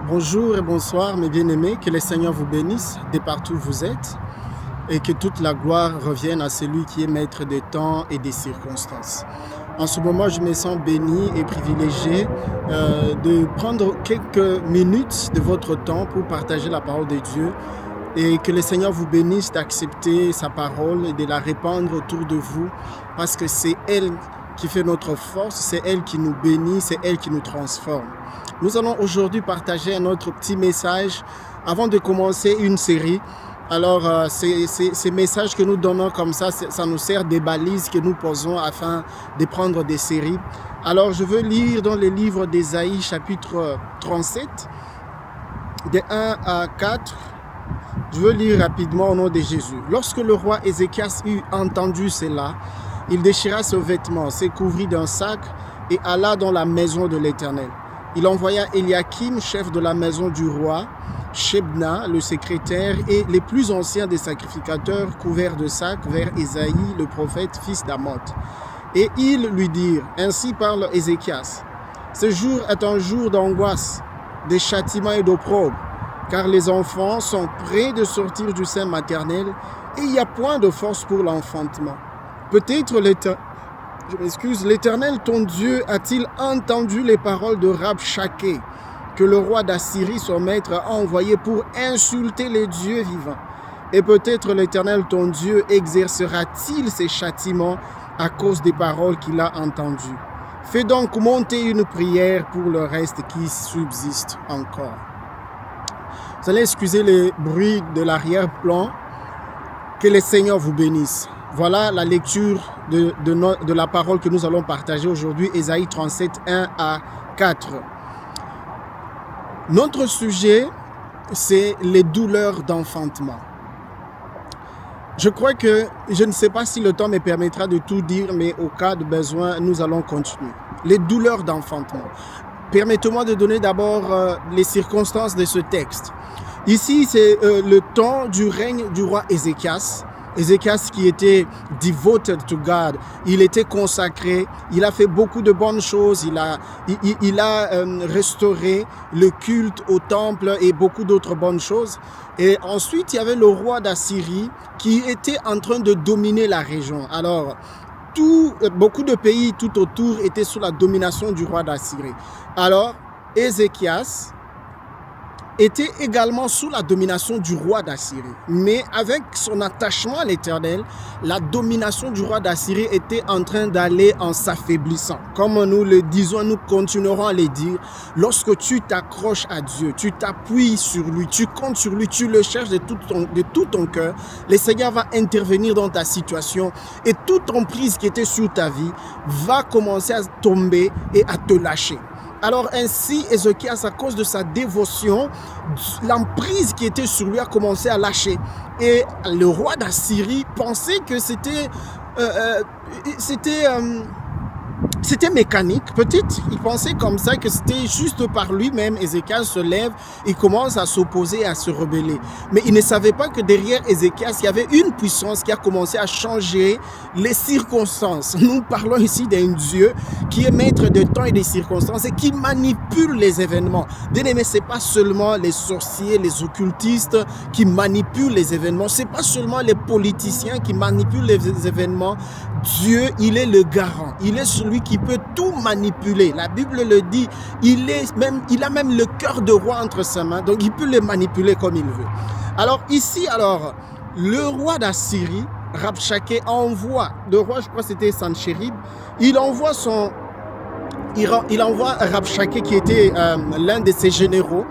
Bonjour et bonsoir mes bien-aimés, que le Seigneur vous bénisse de partout où vous êtes et que toute la gloire revienne à celui qui est maître des temps et des circonstances. En ce moment, je me sens béni et privilégié de prendre quelques minutes de votre temps pour partager la parole de Dieu et que le Seigneur vous bénisse d'accepter sa parole et de la répandre autour de vous parce que c'est elle qui fait notre force, c'est elle qui nous bénit, c'est elle qui nous transforme. Nous allons aujourd'hui partager un autre petit message avant de commencer une série. Alors, ces messages que nous donnons comme ça nous sert des balises que nous posons afin de prendre des séries. Alors, je veux lire dans le livre d'Ésaïe, chapitre 37, de 1 à 4. Je veux lire rapidement au nom de Jésus. Lorsque le roi Ézéchias eut entendu cela, il déchira ses vêtements, se couvrit d'un sac et alla dans la maison de l'Éternel. Il envoya Eliakim, chef de la maison du roi, Shebna, le secrétaire, et les plus anciens des sacrificateurs couverts de sacs vers Ésaïe, le prophète, fils d'Amoth. Et ils lui dirent, ainsi parle Ézéchias, ce jour est un jour d'angoisse, de châtiment et d'opprobre, car les enfants sont près de sortir du sein maternel et il n'y a point de force pour l'enfantement. Peut-être l'Éternel, ton Dieu, a-t-il entendu les paroles de Rabshakeh, que le roi d'Assyrie, son maître, a envoyé pour insulter les dieux vivants. Et peut-être l'Éternel, ton Dieu, exercera-t-il ses châtiments à cause des paroles qu'il a entendues. Fais donc monter une prière pour le reste qui subsiste encore. Vous allez excuser les bruits de l'arrière-plan. Que le Seigneur vous bénisse. Voilà la lecture de la parole que nous allons partager aujourd'hui, Ésaïe 37, 1 à 4. Notre sujet, c'est les douleurs d'enfantement. Je crois que, je ne sais pas si le temps me permettra de tout dire, mais au cas de besoin, nous allons continuer. Les douleurs d'enfantement. Permettez-moi de donner d'abord les circonstances de ce texte. Ici, c'est le temps du règne du roi Ézéchias. Ézéchias qui était devoted to God, il était consacré, il a fait beaucoup de bonnes choses, il a restauré le culte au temple et beaucoup d'autres bonnes choses. Et ensuite, il y avait le roi d'Assyrie qui était en train de dominer la région. Alors, beaucoup de pays tout autour étaient sous la domination du roi d'Assyrie. Alors, Ézéchias était également sous la domination du roi d'Assyrie. Mais avec son attachement à l'Éternel, la domination du roi d'Assyrie était en train d'aller en s'affaiblissant. Comme nous le disons, nous continuerons à le dire, lorsque tu t'accroches à Dieu, tu t'appuies sur lui, tu comptes sur lui, tu le cherches de tout ton cœur, le Seigneur va intervenir dans ta situation et toute emprise qui était sur ta vie va commencer à tomber et à te lâcher. Alors ainsi, Ézéchias, à cause de sa dévotion, l'emprise qui était sur lui a commencé à lâcher. Et le roi d'Assyrie pensait que c'était mécanique, peut-être il pensait comme ça que c'était juste par lui-même. Ézéchias se lève, il commence à s'opposer, à se rebeller. Mais il ne savait pas que derrière Ézéchias, il y avait une puissance qui a commencé à changer les circonstances. Nous parlons ici d'un Dieu qui est maître de temps et des circonstances et qui manipule les événements. Bien-aimé, ce n'est pas seulement les sorciers, les occultistes qui manipulent les événements, ce n'est pas seulement les politiciens qui manipulent les événements. Dieu, il est le garant, il est celui qui peut tout manipuler. La Bible le dit, il a même le cœur de roi entre ses mains, donc il peut le manipuler comme il veut. Alors ici, le roi d'Assyrie, Rabshakeh, envoie, le roi, je crois que c'était Sanchérib, il envoie Rabshakeh, qui était l'un de ses généraux,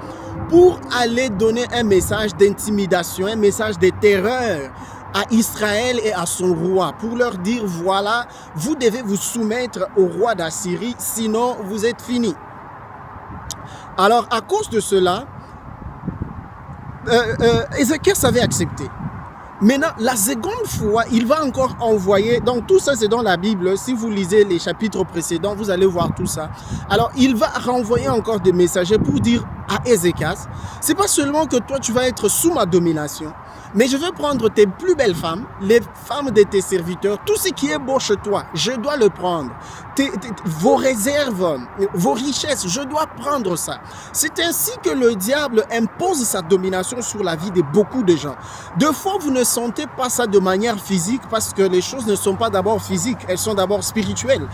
pour aller donner un message d'intimidation, un message de terreur à Israël et à son roi, pour leur dire, voilà, vous devez vous soumettre au roi d'Assyrie, sinon vous êtes finis. Alors, à cause de cela, Ézéchias avait accepté. Maintenant, la seconde fois, il va encore envoyer, donc tout ça c'est dans la Bible, si vous lisez les chapitres précédents, vous allez voir tout ça. Alors, il va renvoyer encore des messagers pour dire à Ézéchias, c'est pas seulement que toi tu vas être sous ma domination, Mais je veux prendre tes plus belles femmes, les femmes de tes serviteurs, tout ce qui est beau chez toi, je dois le prendre. Vos réserves, vos richesses, je dois prendre ça. C'est ainsi que le diable impose sa domination sur la vie de beaucoup de gens. Deux fois, vous ne sentez pas ça de manière physique parce que les choses ne sont pas d'abord physiques, elles sont d'abord spirituelles.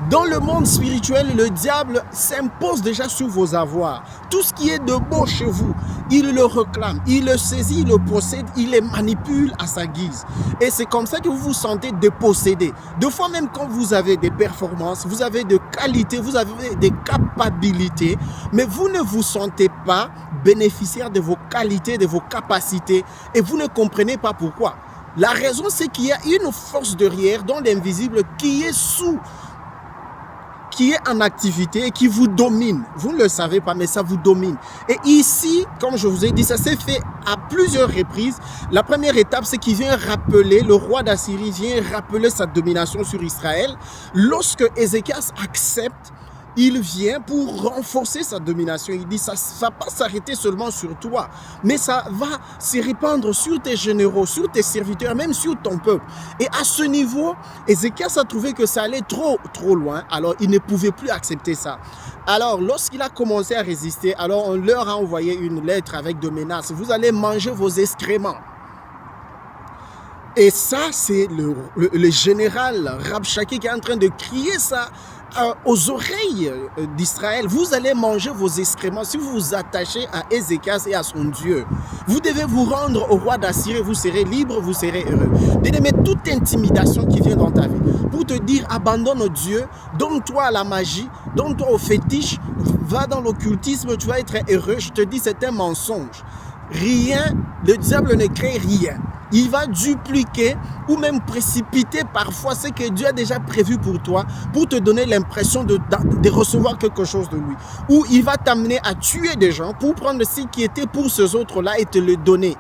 Dans le monde spirituel, le diable s'impose déjà sur vos avoirs. Tout ce qui est de beau chez vous, il le réclame, il le saisit, il le possède, il les manipule à sa guise. Et c'est comme ça que vous vous sentez dépossédé. Deux fois même quand vous avez des performances, vous avez des qualités, vous avez des capacités, mais vous ne vous sentez pas bénéficiaire de vos qualités, de vos capacités, et vous ne comprenez pas pourquoi. La raison, c'est qu'il y a une force derrière, dans l'invisible, qui est en activité et qui vous domine. Vous ne le savez pas, mais ça vous domine. Et ici, comme je vous ai dit, ça s'est fait à plusieurs reprises. La première étape, c'est qu'il vient rappeler, le roi d'Assyrie vient rappeler sa domination sur Israël. Lorsque Ézéchias accepte, il vient pour renforcer sa domination. Il dit, ça ne va pas s'arrêter seulement sur toi, mais ça va se répandre sur tes généraux, sur tes serviteurs, même sur ton peuple. Et à ce niveau, Ézéchias a trouvé que ça allait trop loin, alors il ne pouvait plus accepter ça. Alors, lorsqu'il a commencé à résister, alors on leur a envoyé une lettre avec des menaces. Vous allez manger vos excréments. Et ça, c'est le général Rabshakeh qui est en train de crier ça aux oreilles d'Israël. Vous allez manger vos excréments si vous vous attachez à Ézéchias et à son Dieu. Vous devez vous rendre au roi d'Assyrie, vous serez libre, vous serez heureux. Bien-aimé, toute intimidation qui vient dans ta vie pour te dire abandonne Dieu, donne-toi à la magie, donne-toi au fétiche, va dans l'occultisme, tu vas être heureux. Je te dis, c'est un mensonge. Rien, le diable ne crée rien. Il va dupliquer ou même précipiter parfois ce que Dieu a déjà prévu pour toi pour te donner l'impression de recevoir quelque chose de lui. Ou il va t'amener à tuer des gens pour prendre ce qui était pour ces autres-là et te le donner.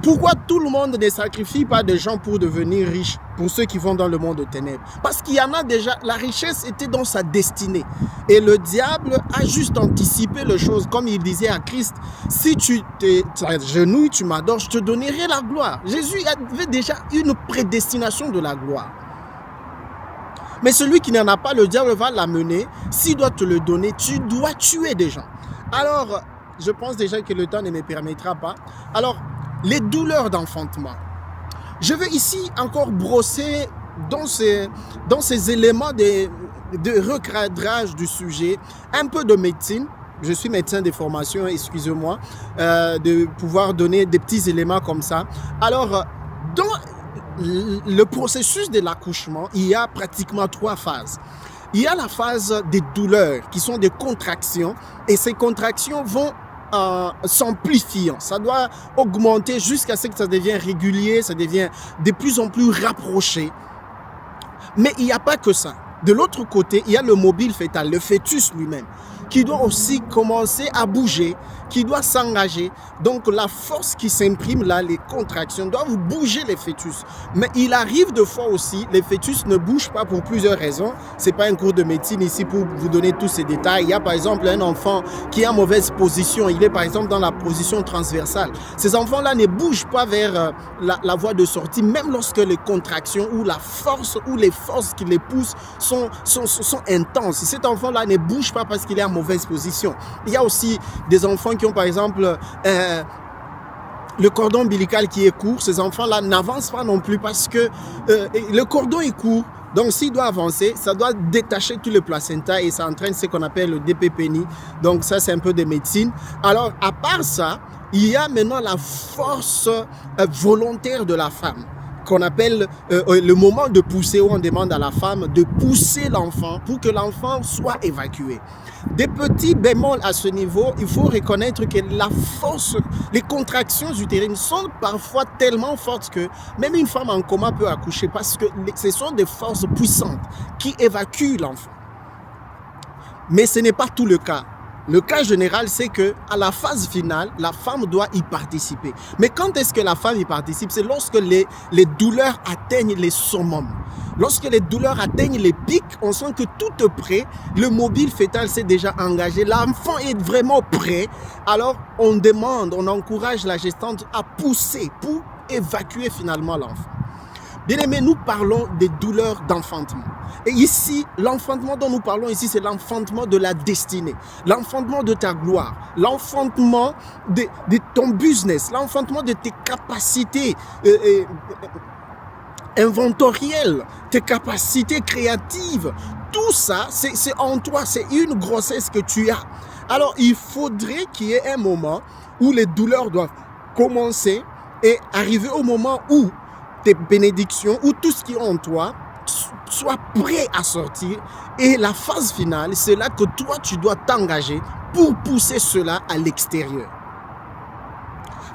Pourquoi tout le monde ne sacrifie pas des gens pour devenir riches, pour ceux qui vont dans le monde de ténèbres? Parce qu'il y en a déjà, la richesse était dans sa destinée. Et le diable a juste anticipé les choses, comme il disait à Christ, si tu t'agenouilles, tu m'adores, je te donnerai la gloire. Jésus avait déjà une prédestination de la gloire. Mais celui qui n'en a pas, le diable va l'amener. S'il doit te le donner, tu dois tuer des gens. Alors, je pense déjà que le temps ne me permettra pas. Alors, les douleurs d'enfantement. Je veux ici encore brosser dans ces éléments de recadrage du sujet, un peu de médecine. Je suis médecin de formation, excusez-moi, de pouvoir donner des petits éléments comme ça. Alors, dans le processus de l'accouchement, il y a pratiquement 3 phases. Il y a la phase des douleurs, qui sont des contractions, et ces contractions vont s'amplifiant. Ça doit augmenter jusqu'à ce que ça devienne régulier, ça devient de plus en plus rapproché. Mais il n'y a pas que ça. De l'autre côté, il y a le mobile fœtal, le fœtus lui-même, qui doit aussi commencer à bouger, qui doit s'engager. Donc la force qui s'imprime là, les contractions, doivent bouger les fœtus. Mais il arrive de fois aussi, les fœtus ne bougent pas pour plusieurs raisons. Ce n'est pas un cours de médecine ici pour vous donner tous ces détails. Il y a par exemple un enfant qui est en mauvaise position. Il est par exemple dans la position transversale. Ces enfants-là ne bougent pas vers la voie de sortie, même lorsque les contractions ou la force ou les forces qui les poussent sont intenses. Cet enfant-là ne bouge pas parce qu'il est en mauvaise position. Il y a aussi des enfants qui ont par exemple le cordon ombilical qui est court. Ces enfants-là n'avancent pas non plus parce que le cordon est court. Donc s'il doit avancer, ça doit détacher tout le placenta et ça entraîne ce qu'on appelle le dépépénie. Donc ça, c'est un peu de médecine. Alors à part ça, il y a maintenant la force volontaire de la femme, qu'on appelle le moment de pousser, où on demande à la femme de pousser l'enfant pour que l'enfant soit évacué. Des petits bémols à ce niveau, il faut reconnaître que la force, les contractions utérines sont parfois tellement fortes que même une femme en coma peut accoucher parce que ce sont des forces puissantes qui évacuent l'enfant. Mais ce n'est pas tout le cas. Le cas général, c'est qu'à la phase finale, la femme doit y participer. Mais quand est-ce que la femme y participe? C'est lorsque les douleurs atteignent les summums. Lorsque les douleurs atteignent les pics, on sent que tout est prêt, le mobile fœtal s'est déjà engagé, l'enfant est vraiment prêt. Alors on demande, on encourage la gestante à pousser pour évacuer finalement l'enfant. Bien aimé, nous parlons des douleurs d'enfantement. Et ici, l'enfantement dont nous parlons ici, c'est l'enfantement de la destinée, l'enfantement de ta gloire, l'enfantement de ton business, l'enfantement de tes capacités inventorielles, tes capacités créatives. Tout ça, c'est en toi, c'est une grossesse que tu as. Alors, il faudrait qu'il y ait un moment où les douleurs doivent commencer et arriver au moment où tes bénédictions, où tout ce qui est en toi soit prêt à sortir. Et la phase finale, c'est là que toi, tu dois t'engager pour pousser cela à l'extérieur.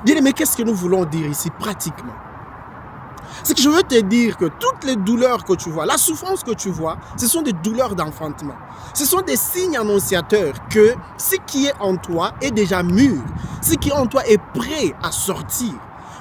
Bien aimé, qu'est-ce que nous voulons dire ici pratiquement? C'est que je veux te dire que toutes les douleurs que tu vois, la souffrance que tu vois, ce sont des douleurs d'enfantement. Ce sont des signes annonciateurs que ce qui est en toi est déjà mûr. Ce qui est en toi est prêt à sortir.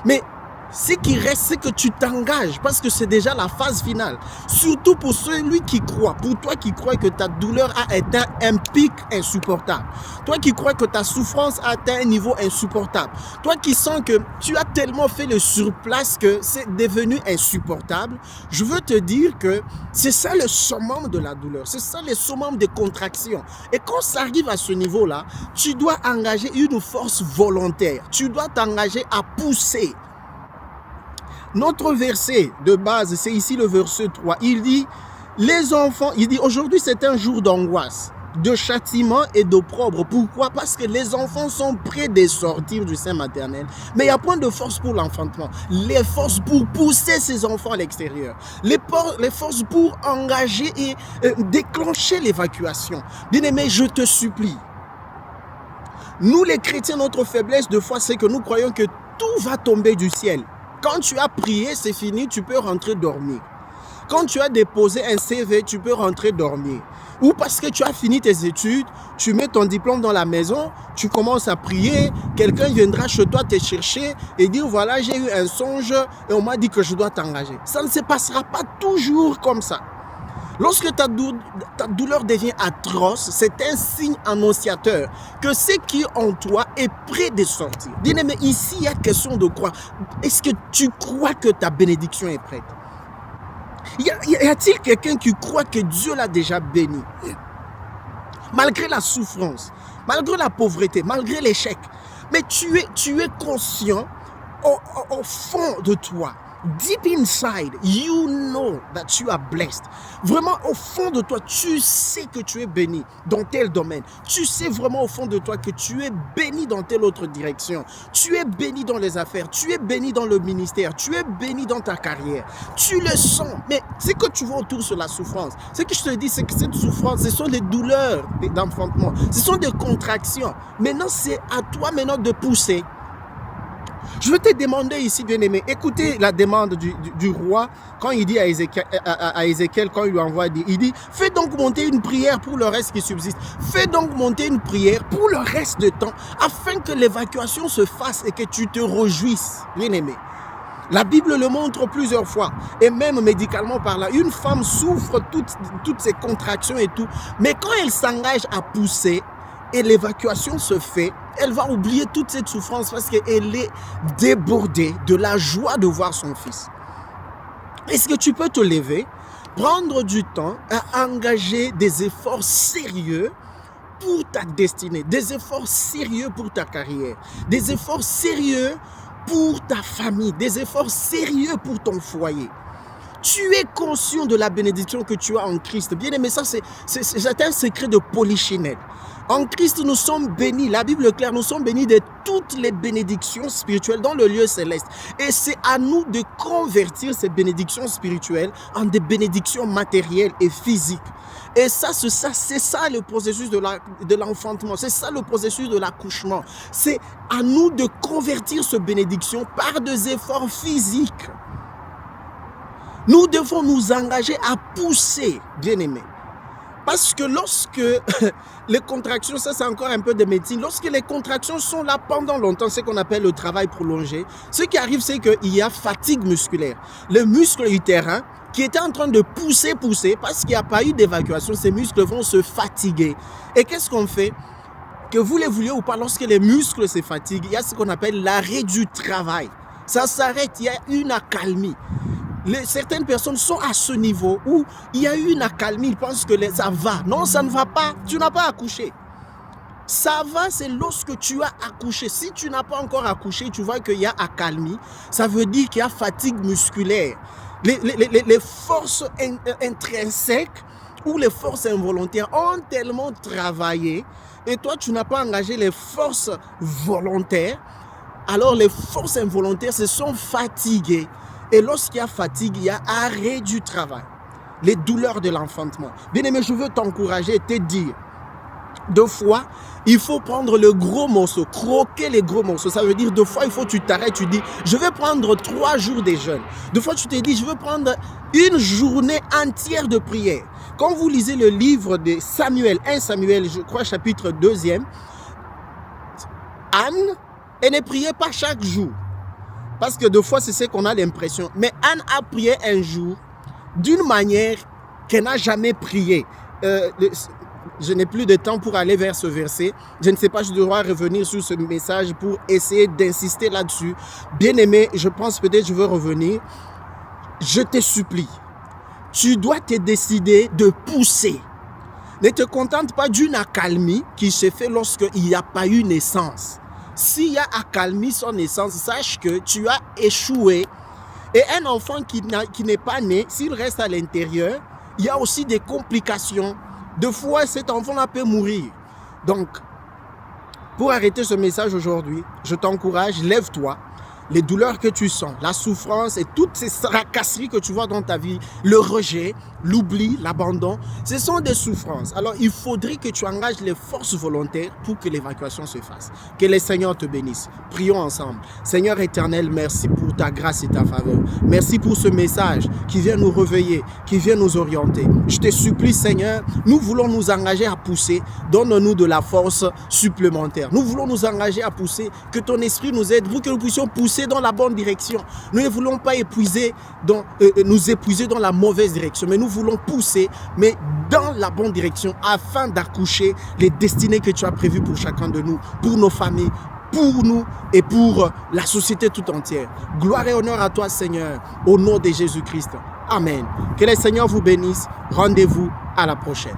Mais ce qui reste, c'est que tu t'engages parce que c'est déjà la phase finale. Surtout pour celui qui croit, pour toi qui crois que ta douleur a atteint un pic insupportable. Toi qui crois que ta souffrance a atteint un niveau insupportable. Toi qui sens que tu as tellement fait le surplace que c'est devenu insupportable. Je veux te dire que c'est ça le summum de la douleur. C'est ça le summum des contractions. Et quand ça arrive à ce niveau-là, tu dois engager une force volontaire. Tu dois t'engager à pousser. Notre verset de base, c'est ici le verset 3. Il dit, les enfants, il dit, aujourd'hui c'est un jour d'angoisse, de châtiment et d'opprobre. Pourquoi? Parce que les enfants sont prêts de sortir du sein maternel. Mais il n'y a point de force pour l'enfantement. Les forces pour pousser ces enfants à l'extérieur. Les forces pour engager et déclencher l'évacuation. Bien-aimé, je te supplie. Nous les chrétiens, notre faiblesse de foi, c'est que nous croyons que tout va tomber du ciel. Quand tu as prié, c'est fini, tu peux rentrer dormir. Quand tu as déposé un CV, tu peux rentrer dormir. Ou parce que tu as fini tes études, tu mets ton diplôme dans la maison, tu commences à prier, quelqu'un viendra chez toi te chercher et dire voilà, j'ai eu un songe et on m'a dit que je dois t'engager. Ça ne se passera pas toujours comme ça. Lorsque ta douleur devient atroce, c'est un signe annonciateur que ce qui est en toi est prêt de sortir. Bien-aimé, ici, il y a question de croire. Est-ce que tu crois que ta bénédiction est prête? Y a-t-il quelqu'un qui croit que Dieu l'a déjà béni? Malgré la souffrance, malgré la pauvreté, malgré l'échec. Mais tu es conscient au fond de toi. Deep inside, you know that you are blessed. Vraiment, au fond de toi, tu sais que tu es béni dans tel domaine. Tu sais vraiment au fond de toi que tu es béni dans telle autre direction. Tu es béni dans les affaires. Tu es béni dans le ministère. Tu es béni dans ta carrière. Tu le sens. Mais ce que tu vois autour sur la souffrance, ce que je te dis, c'est que cette souffrance, ce sont des douleurs d'enfantement. Ce sont des contractions. Maintenant, c'est à toi maintenant de pousser. Je veux te demander ici, bien-aimé, écoutez la demande du roi quand il dit à Ézéchiel, quand il lui envoie, il dit, fais donc monter une prière pour le reste qui subsiste. Fais donc monter une prière pour le reste de temps, afin que l'évacuation se fasse et que tu te réjouisses, bien-aimé. La Bible le montre plusieurs fois, et même médicalement par là. Une femme souffre toutes ces contractions et tout, mais quand elle s'engage à pousser, et l'évacuation se fait, elle va oublier toute cette souffrance parce qu'elle est débordée de la joie de voir son fils. Est-ce que tu peux te lever, prendre du temps à engager des efforts sérieux pour ta destinée, des efforts sérieux pour ta carrière, des efforts sérieux pour ta famille, des efforts sérieux pour ton foyer? Tu es conscient de la bénédiction que tu as en Christ. Bien aimé, ça c'est un secret de polichinelle. En Christ, nous sommes bénis. La Bible est claire, nous sommes bénis de toutes les bénédictions spirituelles dans le lieu céleste. Et c'est à nous de convertir ces bénédictions spirituelles en des bénédictions matérielles et physiques. Et ça, c'est ça le processus de l'enfantement. C'est ça le processus de l'accouchement. C'est à nous de convertir ces bénédictions par des efforts physiques. Nous devons nous engager à pousser, bien-aimés. Parce que lorsque les contractions, ça c'est encore un peu de médecine, lorsque les contractions sont là pendant longtemps, ce qu'on appelle le travail prolongé, ce qui arrive c'est qu'il y a fatigue musculaire. Le muscle utérin qui était en train de pousser, parce qu'il n'y a pas eu d'évacuation, ces muscles vont se fatiguer. Et qu'est-ce qu'on fait? Que vous le vouliez ou pas, lorsque les muscles se fatiguent, il y a ce qu'on appelle l'arrêt du travail. Ça s'arrête, il y a une accalmie. Certaines personnes sont à ce niveau où il y a eu une accalmie, ils pensent que ça va. Non, ça ne va pas, tu n'as pas accouché. Ça va, c'est lorsque tu as accouché. Si tu n'as pas encore accouché, tu vois qu'il y a accalmie, ça veut dire qu'il y a fatigue musculaire. Les forces intrinsèques ou les forces involontaires ont tellement travaillé et toi, tu n'as pas engagé les forces volontaires. Alors, les forces involontaires se sont fatiguées. Et lorsqu'il y a fatigue, il y a arrêt du travail. Les douleurs de l'enfantement. Bien-aimé, je veux t'encourager et te dire, deux fois, il faut prendre le gros morceau, croquer les gros morceaux. Ça veut dire, deux fois, il faut que tu t'arrêtes, tu dis, je vais prendre 3 jours de jeûne. Deux fois, tu te dis, je veux prendre une journée entière de prière. Quand vous lisez le livre de Samuel, 1 Samuel, je crois, chapitre 2e, Anne, elle ne priait pas chaque jour. Parce que deux fois, c'est ce qu'on a l'impression. Mais Anne a prié un jour d'une manière qu'elle n'a jamais prié. Je n'ai plus de temps pour aller vers ce verset. Je ne sais pas, je dois revenir sur ce message pour essayer d'insister là-dessus. Bien-aimé, je pense peut-être je veux revenir. Je te supplie, tu dois te décider de pousser. Ne te contente pas d'une accalmie qui se fait lorsqu'il n'y a pas eu naissance. S'il y a accalmie sans naissance, sache que tu as échoué. Et un enfant qui n'est pas né, s'il reste à l'intérieur, il y a aussi des complications. Deux fois, cet enfant-là peut mourir. Donc, pour arrêter ce message aujourd'hui, je t'encourage, lève-toi. Les douleurs que tu sens, la souffrance et toutes ces tracasseries que tu vois dans ta vie, le rejet, l'oubli, l'abandon, ce sont des souffrances. Alors, il faudrait que tu engages les forces volontaires pour que l'évacuation se fasse. Que le Seigneur te bénisse. Prions ensemble. Seigneur éternel, merci pour ta grâce et ta faveur. Merci pour ce message qui vient nous réveiller, qui vient nous orienter. Je te supplie, Seigneur, nous voulons nous engager à pousser. Donne-nous de la force supplémentaire. Nous voulons nous engager à pousser. Que ton esprit nous aide pour que nous puissions pousser dans la bonne direction. Nous ne voulons pas nous épuiser dans la mauvaise direction, mais nous voulons pousser, mais dans la bonne direction, afin d'accoucher les destinées que tu as prévues pour chacun de nous, pour nos familles, pour nous et pour la société tout entière. Gloire et honneur à toi, Seigneur, au nom de Jésus-Christ. Amen. Que le Seigneur vous bénisse. Rendez-vous à la prochaine.